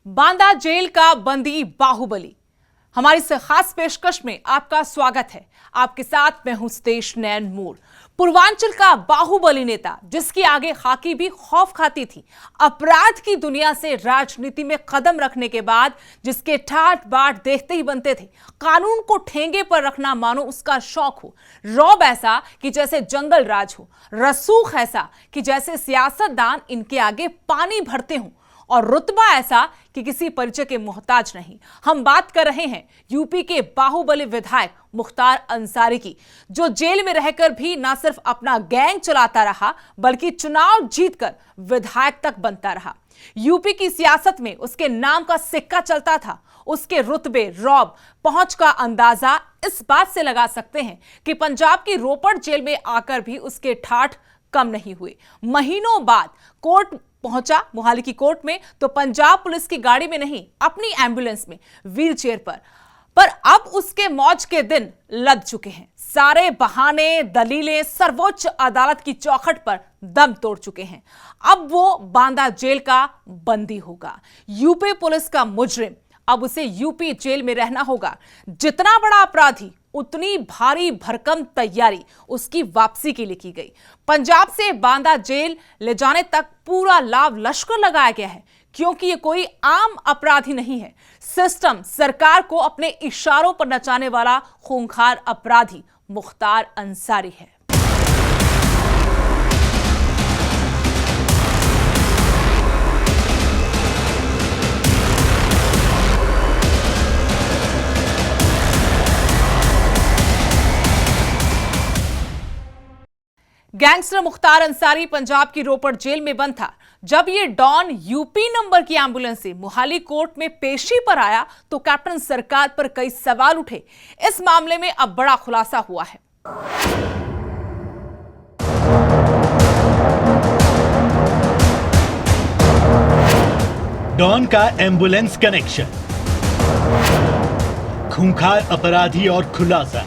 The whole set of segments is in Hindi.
बांदा जेल का बंदी बाहुबली। हमारी इस खास पेशकश में आपका स्वागत है। आपके साथ मैं हूं सतेश नैन मूर। पूर्वांचल का बाहुबली नेता, जिसकी आगे खाकी भी खौफ खाती थी, अपराध की दुनिया से राजनीति में कदम रखने के बाद जिसके ठाट बाट देखते ही बनते थे, कानून को ठेंगे पर रखना मानो उसका शौक हो, रौब ऐसा कि जैसे जंगल राज हो, रसूख ऐसा कि जैसे सियासतदान इनके आगे पानी भरते हों, और रुतबा ऐसा कि किसी परिचय के मोहताज नहीं। हम बात कर रहे हैं यूपी के बाहुबली विधायक मुख्तार अंसारी की, जो जेल में रहकर भी ना सिर्फ अपना गैंग चलाता रहा बल्कि चुनाव जीतकर विधायक तक बनता रहा। यूपी की सियासत में उसके नाम का सिक्का चलता था। उसके रुतबे, रौब, पहुंच का अंदाजा इस बात से लगा सकते हैं कि पंजाब की रोपड़ जेल में आकर भी उसके ठाठ कम नहीं हुए। महीनों बाद कोर्ट पहुंचा, मोहाली की कोर्ट में, तो पंजाब पुलिस की गाड़ी में नहीं, अपनी एम्बुलेंस में, व्हील चेयर पर अब उसके मौज के दिन लग चुके हैं। सारे बहाने, दलीलें सर्वोच्च अदालत की चौखट पर दम तोड़ चुके हैं। अब वो बांदा जेल का बंदी होगा, यूपी पुलिस का मुजरिम। अब उसे यूपी जेल में रहना होगा। जितना बड़ा अपराधी, उतनी भारी भरकम तैयारी उसकी वापसी के लिए की गई। पंजाब से बांदा जेल ले जाने तक पूरा लाव लश्कर लगाया गया है, क्योंकि ये कोई आम अपराधी नहीं है। सिस्टम, सरकार को अपने इशारों पर नचाने वाला खूंखार अपराधी मुख्तार अंसारी है। गैंगस्टर मुख्तार अंसारी पंजाब की रोपड़ जेल में बंद था। जब ये डॉन यूपी नंबर की एम्बुलेंस से मोहाली कोर्ट में पेशी पर आया तो कैप्टन सरकार पर कई सवाल उठे। इस मामले में अब बड़ा खुलासा हुआ है। डॉन का एम्बुलेंस कनेक्शन, खूंखार अपराधी और खुलासा,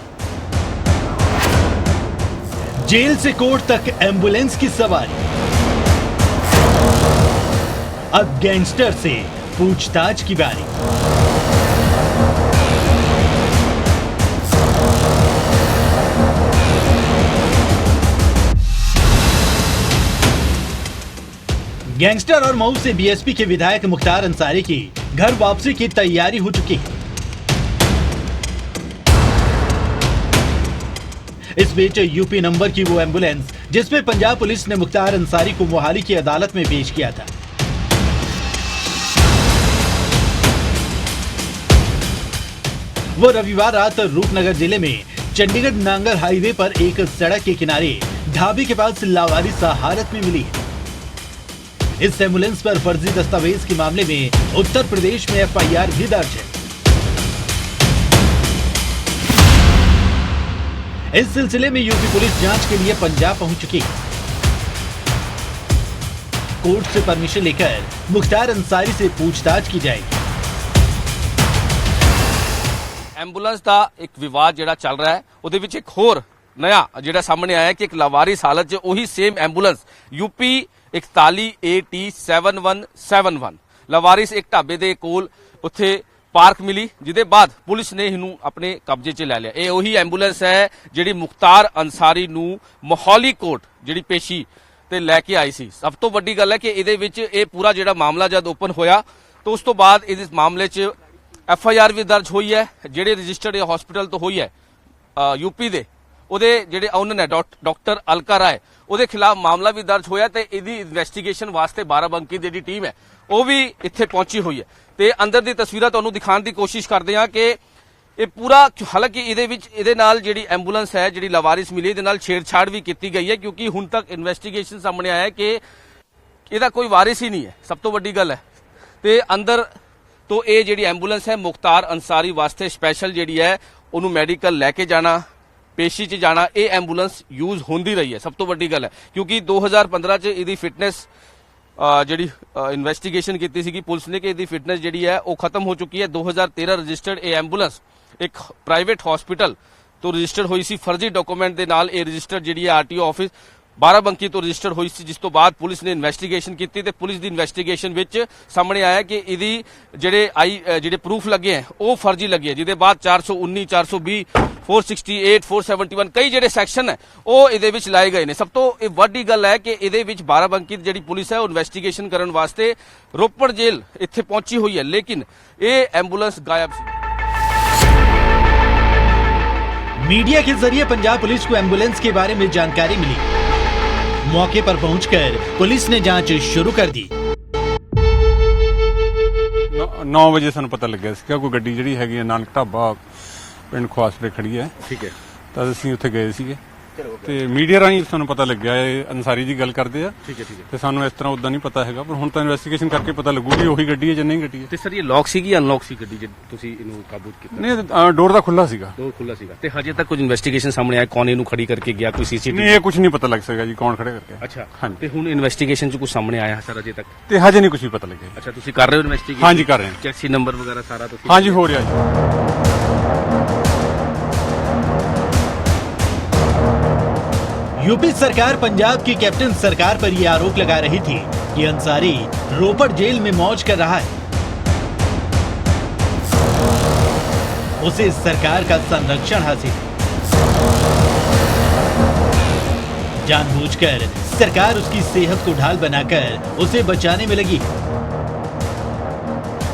जेल से कोर्ट तक एम्बुलेंस की सवारी। अब गैंगस्टर से पूछताछ की बारी। गैंगस्टर और मऊ से बीएसपी के विधायक मुख्तार अंसारी की घर वापसी की तैयारी हो चुकी है। इस बीच यूपी नंबर की वो एम्बुलेंस जिसमें पंजाब पुलिस ने मुख्तार अंसारी को मोहाली की अदालत में पेश किया था, वो रविवार रात रूपनगर जिले में चंडीगढ़ नांगल हाईवे पर एक सड़क के किनारे ढाबे के पास लावारिस हालत में मिली है। इस एम्बुलेंस पर फर्जी दस्तावेज के मामले में उत्तर प्रदेश में एफआईआर भी दर्ज है। इस सिलसिले में यूपी पुलिस जांच के लिए पंजाब पहुंच चुकी है। कोर्ट से परमिशन लेकर मुख्तार अंसारी से पूछताछ की जाएगी। एंबुलेंस का एक विवाद जिहड़ा चल रहा है, उहदे विच एक होर नया जिहड़ा सामने आया कि एक लावारिस हालत च उही सेम एंबुलेंस यूपी 41 AT 7171 लावारिस एक ढाबे दे कोल उत्थे पार्क मिली, जिदे बाद पुलिस ने इनू अपने कब्जे च ले लिया। ये उही एंबुलेंस है जिहड़ी मुख्तार अंसारी नू मोहाली कोर्ट जिहड़ी पेशी ते लैके आई सी। सब तो वड्डी गल है कि इहदे विच ये पूरा जिहड़ा मामला जद ओपन होया तो उस तो बाद इस मामले च एफआईआर भी दर्ज हुई है, जिहड़े रजिस्टर्ड हॉस्पिटल तो हुई है यूपी दे, ਉਹਦੇ ਜਿਹੜੇ ਓਨਰ ਨੇ ਡਾਕਟਰ ਅਲਕਾ ਰਾਏ, ਉਹਦੇ ਖਿਲਾਫ ਮਾਮਲਾ ਵੀ ਦਰਜ ਹੋਇਆ ਤੇ ਇਹਦੀ ਇਨਵੈਸਟੀਗੇਸ਼ਨ ਵਾਸਤੇ 12 ਬੰਕੀ ਦੀ ਜਿਹੜੀ ਟੀਮ ਹੈ ਉਹ ਵੀ ਇੱਥੇ ਪਹੁੰਚੀ ਹੋਈ ਹੈ। ਤੇ ਅੰਦਰ ਦੀ ਤਸਵੀਰਾਂ ਤੁਹਾਨੂੰ ਦਿਖਾਉਣ ਦੀ ਕੋਸ਼ਿਸ਼ ਕਰਦੇ ਹਾਂ ਕਿ ਇਹ ਪੂਰਾ, ਹਾਲਾਂਕਿ ਇਹਦੇ ਵਿੱਚ ਇਹਦੇ ਨਾਲ ਜਿਹੜੀ ਐਂਬੂਲੈਂਸ ਹੈ ਜਿਹੜੀ ਲਾਵਾਰਿਸ ਮਿਲੀ, ਇਹਦੇ ਨਾਲ ਛੇੜਛਾੜ ਵੀ ਕੀਤੀ ਗਈ ਹੈ, ਕਿਉਂਕਿ ਹੁਣ ਤੱਕ ਇਨਵੈਸਟੀਗੇਸ਼ਨ ਸਾਹਮਣੇ ਆਇਆ ਹੈ ਕਿ ਇਹਦਾ ਕੋਈ ਵਾਰਿਸ ਹੀ ਨਹੀਂ ਹੈ। ਸਭ ਤੋਂ ਵੱਡੀ ਗੱਲ ਹੈ ਤੇ ਅੰਦਰ ਤੋਂ ਇਹ ਜਿਹੜੀ ਐਂਬੂਲੈਂਸ ਹੈ ਮੁਖਤਾਰ ਅੰਸਾਰੀ ਵਾਸਤੇ ਸਪੈਸ਼ਲ ਜਿਹੜੀ ਹੈ ਉਹਨੂੰ ਮੈਡੀਕਲ ਲੈ ਕੇ ਜਾਣਾ, पेशी च जाना, ये एंबूलेंस यूज होंदी रही है। सब तो वड्डी गल है क्योंकि 2015 च इहदी फिटनेस जिहड़ी इन्वेस्टिगेशन कीती सीगी पुलिस ने कि इहदी फिटनेस जिहड़ी है वो खत्म हो चुकी है। 2013 रजिस्टर्ड ये एंबूलेंस एक प्राइवेट हॉस्पिटल तो रजिस्टर्ड हुई सी फर्जी डॉक्यूमेंट दे नाल, ये रजिस्टर्ड जिहड़ी है आरटीओ ऑफिस ਬਾਰਾਬੰਕੀ ਤੋਂ ਰਜਿਸਟਰਡ ਹੋਈ ਸੀ, ਜਿਸ ਤੋਂ ਬਾਅਦ ਪੁਲਿਸ ਨੇ ਇਨਵੈਸਟੀਗੇਸ਼ਨ ਕੀਤੀ ਤੇ ਪੁਲਿਸ ਦੀ ਇਨਵੈਸਟੀਗੇਸ਼ਨ ਵਿੱਚ ਸਾਹਮਣੇ ਆਇਆ ਕਿ ਇਹਦੀ ਜਿਹੜੇ ਪ੍ਰੂਫ ਲੱਗੇ ਹੈ ਉਹ ਫਰਜ਼ੀ ਲੱਗੇ ਹੈ, ਜਿਹਦੇ ਬਾਅਦ 419 420 468 471 ਕਈ ਜਿਹੜੇ ਸੈਕਸ਼ਨ ਹੈ ਉਹ ਇਹਦੇ ਵਿੱਚ ਲਾਏ ਗਏ ਨੇ। ਸਭ ਤੋਂ ਇਹ ਵੱਡੀ ਗੱਲ ਹੈ ਕਿ ਇਹਦੇ ਵਿੱਚ ਬਾਰਾਬੰਕੀ ਦੀ ਜਿਹੜੀ ਪੁਲਿਸ ਹੈ ਉਹ ਇਨਵੈਸਟੀਗੇਸ਼ਨ ਕਰਨ ਵਾਸਤੇ ਰੋਪੜ ਜੇਲ੍ਹ ਇੱਥੇ पहुंची हुई है, लेकिन ये एम्बुलेंस गायब थी। मीडिया के जरिए पंजाब पुलिस को एम्बुलेंस के बारे में जानकारी मिली। मौके पर पहुंचकर पुलिस ने जांच शुरू कर दी। 9 ਵਜੇ ਸਾਨੂੰ ਪਤਾ ਲੱਗਿਆ ਸੀ ਕਿ ਕੋਈ ਗੱਡੀ ਜਿਹੜੀ ਹੈਗੀ ਹੈ ਨਾਨਕ ਢਾਬਾ ਪਿੰਡ ਖਵਾਸਪੁਰੇ ਖੜੀ ਹੈ। ठीक है, ਤਾਂ ਅਸੀਂ ਉੱਥੇ ਗਏ ਸੀਗੇ ਤੇ ਮੀਡੀਆ ਰਾਹੀਂ ਸਾਨੂੰ ਪਤਾ ਲੱਗਿਆ ਇਹ ਅੰਸਾਰੀ ਦੀ ਗੱਲ ਕਰਦੇ ਆ। ठीक है। ਤੇ ਸਾਨੂੰ ਇਸ ਤਰ੍ਹਾਂ ਉਦਾਂ ਨਹੀਂ ਪਤਾ ਹੈਗਾ, ਪਰ ਹੁਣ ਤਾਂ ਇਨਵੈਸਟੀਗੇਸ਼ਨ ਕਰਕੇ ਪਤਾ ਲੱਗੂ ਕਿ ਉਹੀ ਗੱਡੀ ਹੈ ਜਾਂ ਨਹੀਂ ਗੱਡੀ ਹੈ। ਤੇ ਸਰ ਇਹ ਲੌਕ ਸੀ ਕਿ ਅਨਲੌਕ ਸੀ ਗੱਡੀ ਜਦ ਤੁਸੀਂ ਇਹਨੂੰ ਕਾਬੂ ਕੀਤਾ? ਨਹੀਂ, ਡੋਰ ਦਾ ਖੁੱਲਾ ਸੀਗਾ। ਡੋਰ ਖੁੱਲਾ ਸੀਗਾ। ਤੇ ਹਜੇ ਤੱਕ ਕੁਝ ਇਨਵੈਸਟੀਗੇਸ਼ਨ ਸਾਹਮਣੇ ਆਇਆ ਕੌਣ ਇਹਨੂੰ ਖੜੀ ਕਰਕੇ ਗਿਆ, ਕੋਈ ਸੀਸੀਟੀਵੀ? ਨਹੀਂ, ਇਹ ਕੁਝ ਨਹੀਂ ਪਤਾ ਲੱਗ ਸਕਦਾ ਜੀ ਕੌਣ ਖੜੇ ਕਰਕੇ। ਅੱਛਾ, ਹਾਂਜੀ। ਤੇ ਹੁਣ ਇਨਵੈਸਟੀਗੇਸ਼ਨ 'ਚ ਕੁਝ ਸਾਹਮਣੇ ਆਇਆ ਸਰ ਅਜੇ ਤੱਕ? ਤੇ ਹਜੇ ਨਹੀਂ ਕੁਝ ਵੀ ਪਤਾ ਲੱਗਿਆ। ਅੱਛਾ, ਤੁਸੀਂ ਕਰ ਰਹੇ ਹੋ ਇਨਵੈਸਟੀਗੇਸ਼ਨ? ਹਾਂਜੀ, ਕਰ ਰਹੇ ਹਾਂ। ਚੈਕਸੀ ਨੰਬਰ ਵਗੈਰਾ ਸਾਰਾ ਤੁਸੀਂ? ਹਾਂਜੀ, ਹੋ ਰਿਹਾ ਜੀ। यूपी सरकार पंजाब की कैप्टन सरकार पर यह आरोप लगा रही थी कि अंसारी रोपड़ जेल में मौज कर रहा है। उसे सरकार का संरक्षण हासिल है। जानबूझकर सरकार उसकी सेहत को ढाल बनाकर उसे बचाने में लगी।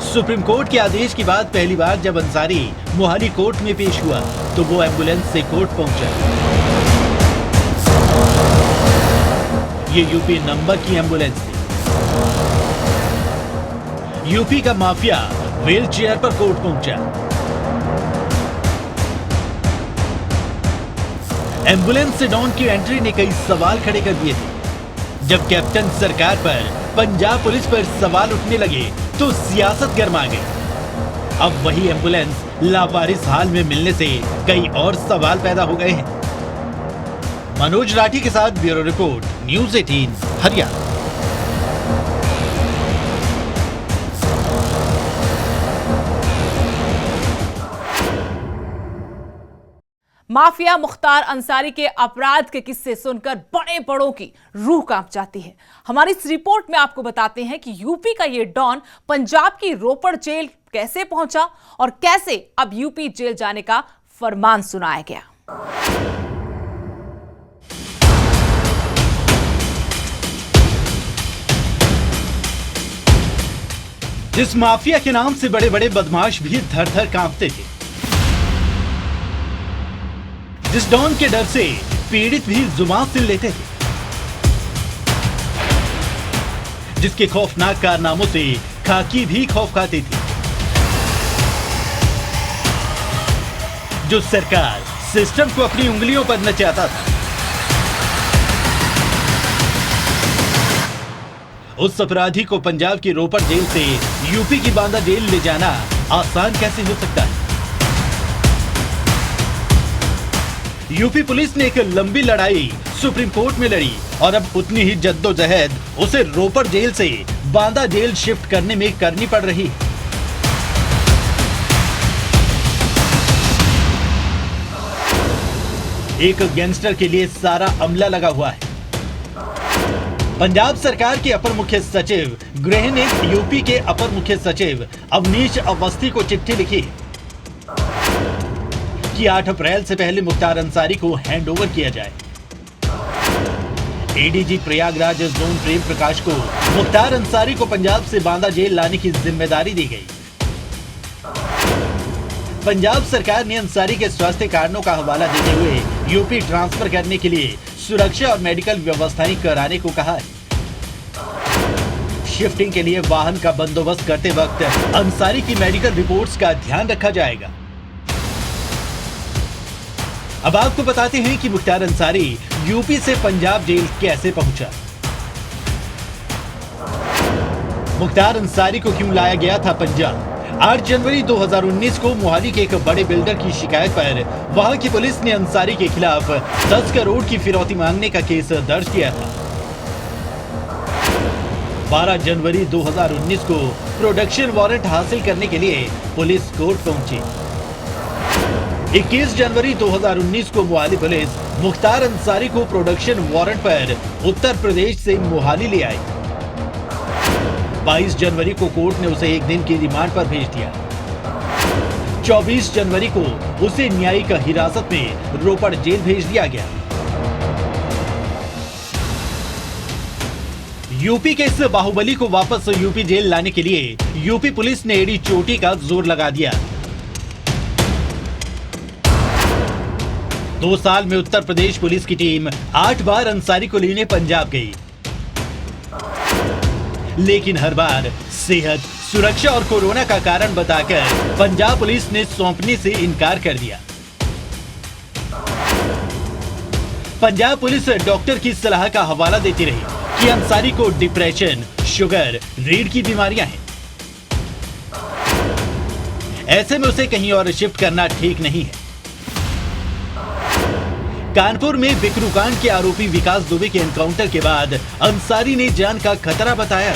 सुप्रीम कोर्ट के आदेश के बाद पहली बार जब अंसारी मोहाली कोर्ट में पेश हुआ तो वो एम्बुलेंस से कोर्ट पहुंचा। ये यूपी नंबर की एम्बुलेंस थी। यूपी का माफिया व्हील चेयर पर कोर्ट पहुंचा। एम्बुलेंस से डॉन की एंट्री ने कई सवाल खड़े कर दिए थे। जब कैप्टन सरकार पर पंजाब पुलिस पर सवाल उठने लगे तो सियासत गर्मा गई। अब वही एम्बुलेंस लावारिस हाल में मिलने से कई और सवाल पैदा हो गए हैं। मनोज राठी के साथ bureau report, news 18 Haryana. Mafia Mukhtar Ansari के अपराध के किस्से सुनकर बड़े बड़ों की रूह कांप जाती है। हमारी इस रिपोर्ट में आपको बताते हैं कि यूपी का ये डॉन पंजाब की रोपड़ जेल कैसे पहुंचा और कैसे अब यूपी जेल जाने का फरमान सुनाया गया। जिस माफिया के नाम से बड़े बड़े बदमाश भी थर थर कांपते थे, जिस डॉन के डर से पीड़ित भी जुबान से लेते थे, जिसके खौफनाक कारनामों से खाकी भी खौफ खाती थी, जो सरकार सिस्टम को अपनी उंगलियों पर नचाता था, उस अपराधी को पंजाब की रोपड़ जेल से यूपी की बांदा जेल ले जाना आसान कैसे हो सकता है? यूपी पुलिस ने एक लंबी लड़ाई सुप्रीम कोर्ट में लड़ी और अब उतनी ही जद्दोजहद उसे रोपड़ जेल से बांदा जेल शिफ्ट करने में करनी पड़ रही है। एक गैंगस्टर के लिए सारा अमला लगा हुआ है। पंजाब सरकार के अपर मुख्य सचिव गृह ने यूपी के अपर मुख्य सचिव अवनीश अवस्थी को चिट्ठी लिखी कि 8 अप्रैल से पहले मुख्तार अंसारी को हैंडओवर किया जाए। एडीजी प्रयागराज जोन प्रेम प्रकाश को मुख्तार अंसारी को पंजाब से बांदा जेल लाने की जिम्मेदारी दी गई। पंजाब सरकार ने अंसारी के स्वास्थ्य कारणों का हवाला देते हुए यूपी ट्रांसफर करने के लिए सुरक्षा और मेडिकल व्यवस्थाएं कराने को कहा है। शिफ्टिंग के लिए वाहन का बंदोबस्त करते वक्त अंसारी की मेडिकल रिपोर्ट्स का ध्यान रखा जाएगा। अब आपको बताते हैं कि मुख्तार अंसारी यूपी से पंजाब जेल कैसे पहुंचा। मुख्तार अंसारी को क्यों लाया गया था पंजाब? 8 जनवरी 2019 को मोहाली के एक बड़े बिल्डर की शिकायत पर वहां की पुलिस ने अंसारी के खिलाफ 10 करोड़ की फिरौती मांगने का केस दर्ज किया था। 12 जनवरी 2019 को प्रोडक्शन वारंट हासिल करने के लिए पुलिस कोर्ट पहुंची। 21 जनवरी 2019 को मोहाली पुलिस मुख्तार अंसारी को प्रोडक्शन वारंट पर उत्तर प्रदेश से मोहाली ले आई। 22 जनवरी को कोर्ट ने उसे एक दिन की रिमांड पर भेज दिया। 24 जनवरी को उसे न्यायिक हिरासत में रोपड़ जेल भेज दिया गया। यूपी के इस बाहुबली को वापस यूपी जेल लाने के लिए यूपी पुलिस ने एड़ी चोटी का जोर लगा दिया। 2 साल में उत्तर प्रदेश पुलिस की टीम 8 बार अंसारी को लेने पंजाब गई, लेकिन हर बार सेहत, सुरक्षा और कोरोना का कारण बताकर पंजाब पुलिस ने सौंपने से इनकार कर दिया। पंजाब पुलिस डॉक्टर की सलाह का हवाला देती रही कि अंसारी को डिप्रेशन, शुगर, रीढ़ की बीमारियां हैं। ऐसे में उसे कहीं और शिफ्ट करना ठीक नहीं है। कानपुर में बिकरू कांड के आरोपी विकास दुबे के एनकाउंटर के बाद अंसारी ने जान का खतरा बताया।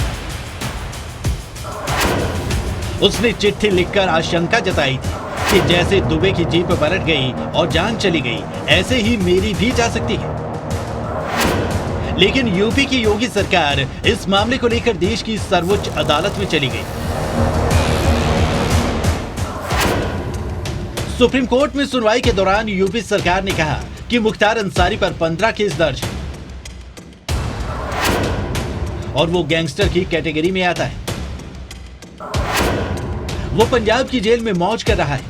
उसने चिट्ठी लिखकर आशंका जताई थी कि जैसे दुबे की जीप पलट गई और जान चली गई, ऐसे ही मेरी भी जा सकती है। लेकिन यूपी की योगी सरकार इस मामले को लेकर देश की सर्वोच्च अदालत में चली गई। सुप्रीम कोर्ट में सुनवाई के दौरान यूपी सरकार ने कहा कि मुख्तार अंसारी पर 15 केस दर्ज है और वो गैंगस्टर की कैटेगरी में आता है। वो पंजाब की जेल में मौज कर रहा है।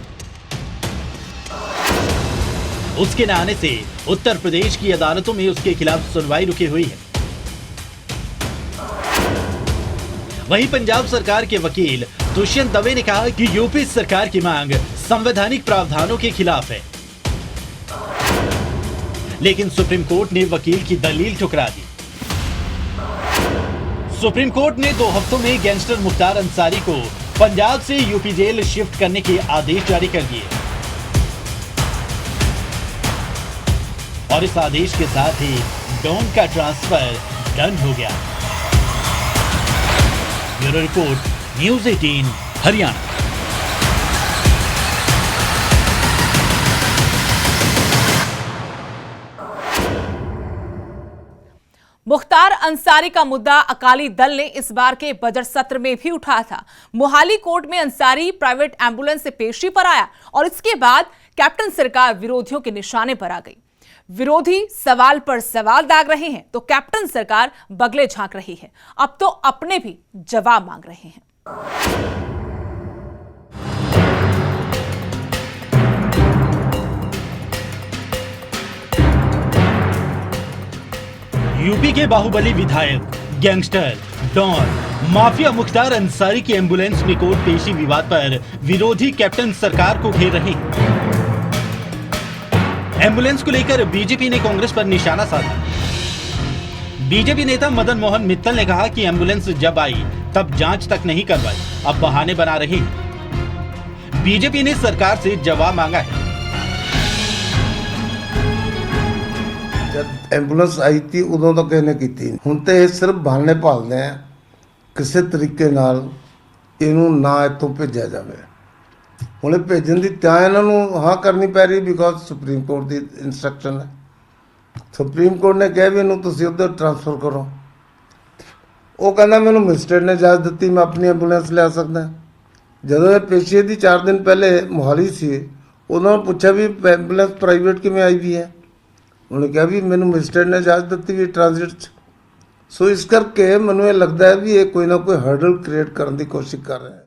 उसके न आने से उत्तर प्रदेश की अदालतों में उसके खिलाफ सुनवाई रुकी हुई है। वहीं पंजाब सरकार के वकील दुष्यंत दवे ने कहा कि यूपी सरकार की मांग संवैधानिक प्रावधानों के खिलाफ है, लेकिन सुप्रीम कोर्ट ने वकील की दलील ठुकरा दी। सुप्रीम कोर्ट ने 2 हफ्तों में गैंगस्टर मुख्तार अंसारी को पंजाब से यूपी जेल शिफ्ट करने के आदेश जारी कर दिए और इस आदेश के साथ ही डॉन का ट्रांसफर डन हो गया। Bureau report, news 18 Haryana. Mukhtar Ansari का मुद्दा अकाली दल ने इस बार के बजट सत्र में भी उठाया था। मोहाली कोर्ट में अंसारी प्राइवेट एम्बुलेंस से पेशी पर आया और इसके बाद कैप्टन सरकार विरोधियों के निशाने पर आ गई। विरोधी सवाल पर सवाल दाग रहे हैं तो कैप्टन सरकार बगले झांक रही है। अब तो अपने भी जवाब मांग रहे हैं। यूपी के बाहुबली विधायक, gangster, don, mafia Mukhtar Ansari की एम्बुलेंस में कोर्ट पेशी विवाद पर विरोधी कैप्टन सरकार को घेर रहे हैं। एम्बुलेंस को लेकर बीजेपी ने कांग्रेस पर निशाना साधा। बीजेपी नेता मदन मोहन मित्तल ने कहा कि एम्बुलेंस जब आई तब जांच तक नहीं करवाई, अब बहाने बना रही है। बीजेपी ने सरकार से जवाब मांगा है। जब एम्बुलेंस आई थी उदों तो किसी ने की, हुण ते सिर्फ बहाने भालते हैं किसी तरीके नाल इनू ना इतों भेजा जाए। हुणे भेजन की त्या इन्हों हाँ करनी पै रही बिकॉज सुप्रीम कोर्ट की इंस्ट्रक्शन है। सुप्रीम कोर्ट ने कहा भी इन्हूं तुसीं उधर ट्रांसफर करो। वो कहना मैनूं मजिस्ट्रेट ने इजाजत दी, मैं अपनी एम्बुलेंस लिया सकदा। जदों ये पेशी दी 4 दिन पहले मोहाली सी, उन्होंने पूछा भी एम्बुलेंस प्राइवेट किवें आई भी है। उन्होंने कहा भी मैनूं मजिस्ट्रेट ने इजाजत दी भी ट्रांजिट। सो इस करके मैनूं ये लगता है भी ये कोई ना कोई हर्डल क्रिएट करने की कोशिश कर रहे हैं।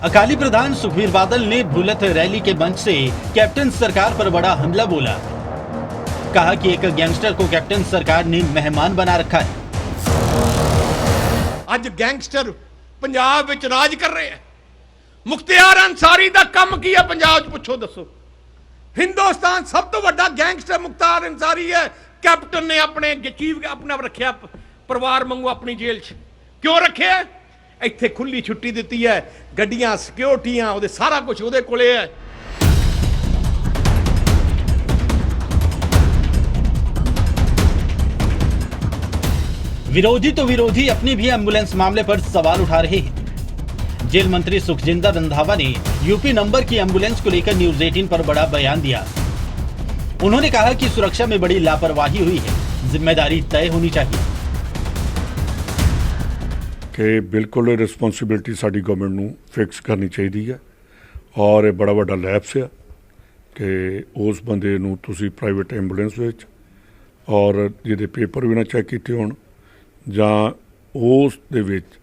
अकाली प्रधान सुखबीर बादल ने बुलेट रैली के मंच से कैप्टन सरकार पर बड़ा हमला बोला। कहा कि एक गैंगस्टर को कैप्टन सरकार ने मेहमान बना रखा है। ਅੱਜ ਗੈਂਗਸਟਰ ਪੰਜਾਬ ਵਿੱਚ ਰਾਜ ਕਰ ਰਹੇ ਆ। ਮੁਖਤਿਆਰ ਅੰਸਾਰੀ ਦਾ ਕੰਮ ਕੀ ਹੈ ਪੰਜਾਬ 'ਚ ਪੁੱਛੋ ਦੱਸੋ। ਹਿੰਦੁਸਤਾਨ ਸਭ ਤੋਂ ਵੱਡਾ ਗੈਂਗਸਟਰ ਮੁਖਤਾਰ ਅੰਸਾਰੀ ਹੈ। ਕੈਪਟਨ ਨੇ ਆਪਣੇ ਚੀਫ ਆਪਣਾ ਰੱਖਿਆ ਪਰਿਵਾਰ ਵਾਂਗੂ ਆਪਣੀ ਜੇਲ੍ਹ 'ਚ। ਕਿਉਂ ਰੱਖਿਆ? ਇੱਥੇ ਖੁੱਲੀ ਛੁੱਟੀ ਦਿੱਤੀ ਹੈ, ਗੱਡੀਆਂ ਸਿਕਿਉਰਟੀਆਂ ਉਹਦੇ ਸਾਰਾ ਕੁਝ ਉਹਦੇ ਕੋਲੇ ਹੈ। विरोधी तो विरोधी अपनी भी एम्बुलेंस मामले पर सवाल उठा रहे हैं। जेल मंत्री सुखजिंदर रंधावा ने यूपी नंबर की एम्बुलेंस को लेकर न्यूज 18 पर बड़ा बयान दिया। उन्होंने कहा कि सुरक्षा में बड़ी लापरवाही हुई है, जिम्मेदारी तय होनी चाहिए कि बिल्कुल रिस्पोंसिबिलिटी साडी गवर्नमेंट नूं फिक्स करनी चाहिए है और ये बड़ा वड्डा लैप्स है कि उस बंदे नूं तुसी प्राइवेट एम्बुलेंस विच और जिहदे पेपर भी ना चैक कीते होण जां उस दे विच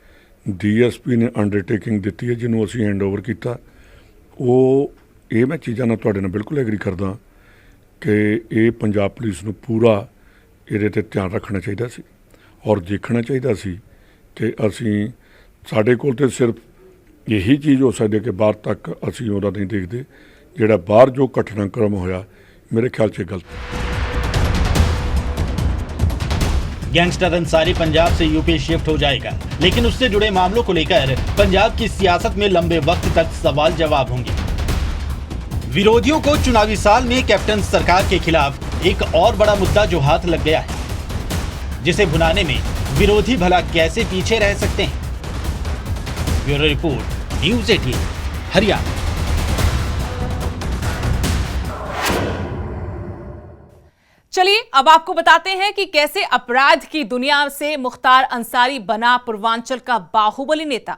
DSP ने अंडरटेकिंग दित्ती है जिन्हों असीं हैंडओवर किया। वो ये मैं चीज़ां नाल तुहाडे नाल बिल्कुल एग्री करदा कि ये पंजाब पुलिस नूं पूरा इहदे ते ध्यान रखना चाहिए सी और देखना चाहिए सी कि असीं साडे कोल ते सिर्फ यही चीज़ हो सकती है कि बाहर तक असीं उहदा नहीं देखते, जिहड़ा बाहर जो घटनाक्रम होया मेरे ख्याल से गलत। गैंगस्टर अंसारी पंजाब से यूपी शिफ्ट हो जाएगा, लेकिन उससे जुड़े मामलों को लेकर पंजाब की सियासत में लंबे वक्त तक सवाल जवाब होंगे। विरोधियों को चुनावी साल में कैप्टन सरकार के खिलाफ एक और बड़ा मुद्दा जो हाथ लग गया है, जिसे भुनाने में विरोधी भला कैसे पीछे रह सकते हैं। Bureau report, news 18 Haryana. चलिए अब आपको बताते हैं कि कैसे अपराध की दुनिया से मुख्तार अंसारी बना पूर्वांचल का बाहुबली नेता।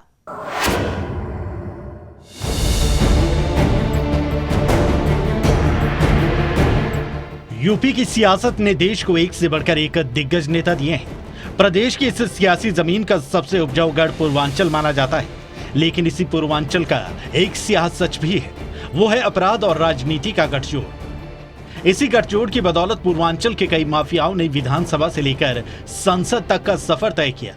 यूपी की सियासत ने देश को एक से बढ़कर एक दिग्गज नेता दिए हैं। प्रदेश की इस सियासी जमीन का सबसे उपजाऊ गढ़ पूर्वांचल माना जाता है, लेकिन इसी पूर्वांचल का एक स्याह सच भी है, वो है अपराध और राजनीति का गठजोड़। इसी गठजोड़ की बदौलत पूर्वांचल के कई माफियाओं ने विधानसभा से लेकर संसद तक का सफर तय किया।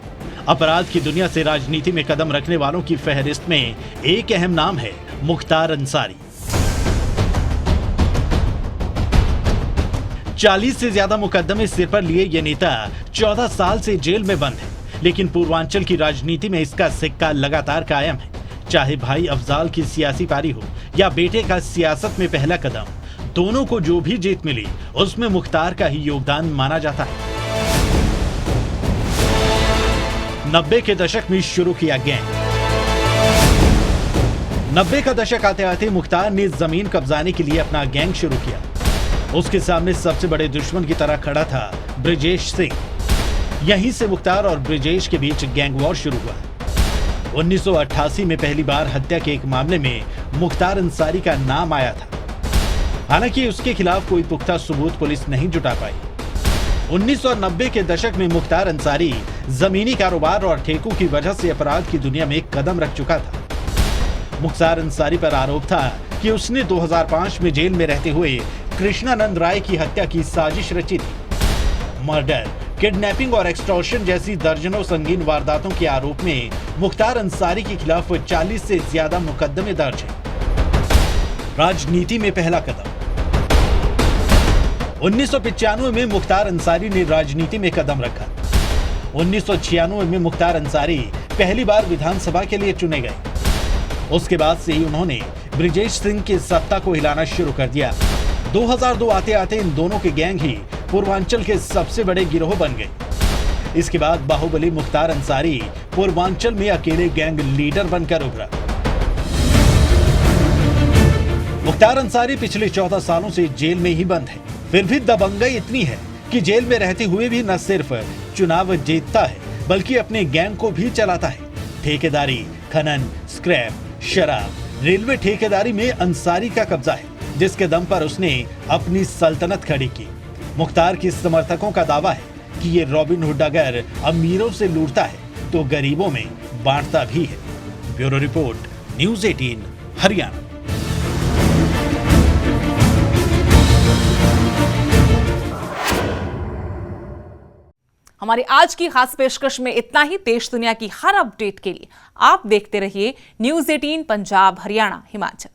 अपराध की दुनिया से राजनीति में कदम रखने वालों की फहरिस्त में एक अहम नाम है मुख्तार अंसारी। 40 से ज्यादा मुकदमे सिर पर लिए ये नेता 14 साल से जेल में बंद है, लेकिन पूर्वांचल की राजनीति में इसका सिक्का लगातार कायम है। चाहे भाई अफजाल की सियासी पारी हो या बेटे का सियासत में पहला कदम, दोनों को जो भी जीत मिली उसमें मुख्तार का ही योगदान माना जाता है। 90 के दशक में शुरू किया गैंग। 90 का दशक आते आते मुख्तार ने जमीन कब्जाने के लिए अपना गैंग शुरू किया। उसके सामने सबसे बड़े दुश्मन की तरह खड़ा था ब्रिजेश सिंह। यहीं से मुख्तार और ब्रिजेश के बीच गैंग वॉर शुरू हुआ। 1988 में पहली बार हत्या के एक मामले में मुख्तार अंसारी का नाम आया था, हालांकि उसके खिलाफ कोई पुख्ता सबूत पुलिस नहीं जुटा पाई। 1990 के दशक में मुख्तार अंसारी जमीनी कारोबार और ठेकों की वजह से अपराध की दुनिया में एक कदम रख चुका था। मुख्तार अंसारी पर आरोप था कि उसने 2005 में जेल में रहते हुए कृष्णानंद राय की हत्या की साजिश रची थी। मर्डर, किडनैपिंग और एक्सटॉर्शन जैसी दर्जनों संगीन वारदातों के आरोप में मुख्तार अंसारी के खिलाफ 40 से ज्यादा मुकदमे दर्ज हैं। राजनीति में पहला कदम। 1995 में मुख्तार अंसारी ने राजनीति में कदम रखा। 1996 में मुख्तार अंसारी पहली बार विधानसभा के लिए चुने गए। उसके बाद से ही उन्होंने ब्रिजेश सिंह की सत्ता को हिलाना शुरू कर दिया। 2002 आते आते इन दोनों के गैंग ही पूर्वांचल के सबसे बड़े गिरोह बन गए। इसके बाद बाहुबली मुख्तार अंसारी पूर्वांचल में अकेले गैंग लीडर बनकर उभरा। मुख्तार अंसारी पिछले 14 सालों से जेल में ही बंद है, फिर भी दबंगई इतनी है कि जेल में रहते हुए भी न सिर्फ चुनाव जीतता है बल्कि अपने गैंग को भी चलाता है। ठेकेदारी, खनन, स्क्रैप, शराब, रेलवे ठेकेदारी में अंसारी का कब्जा है, जिसके दम पर उसने अपनी सल्तनत खड़ी की। मुख्तार के समर्थकों का दावा है कि ये रॉबिन हुड अगर अमीरों से लूटता है तो गरीबों में बांटता भी है। Bureau report, news 18 Haryana. हमारी आज की खास पेशकश में इतना ही। देश दुनिया की हर अपडेट के लिए आप देखते रहिए न्यूज 18 पंजाब, हरियाणा, हिमाचल।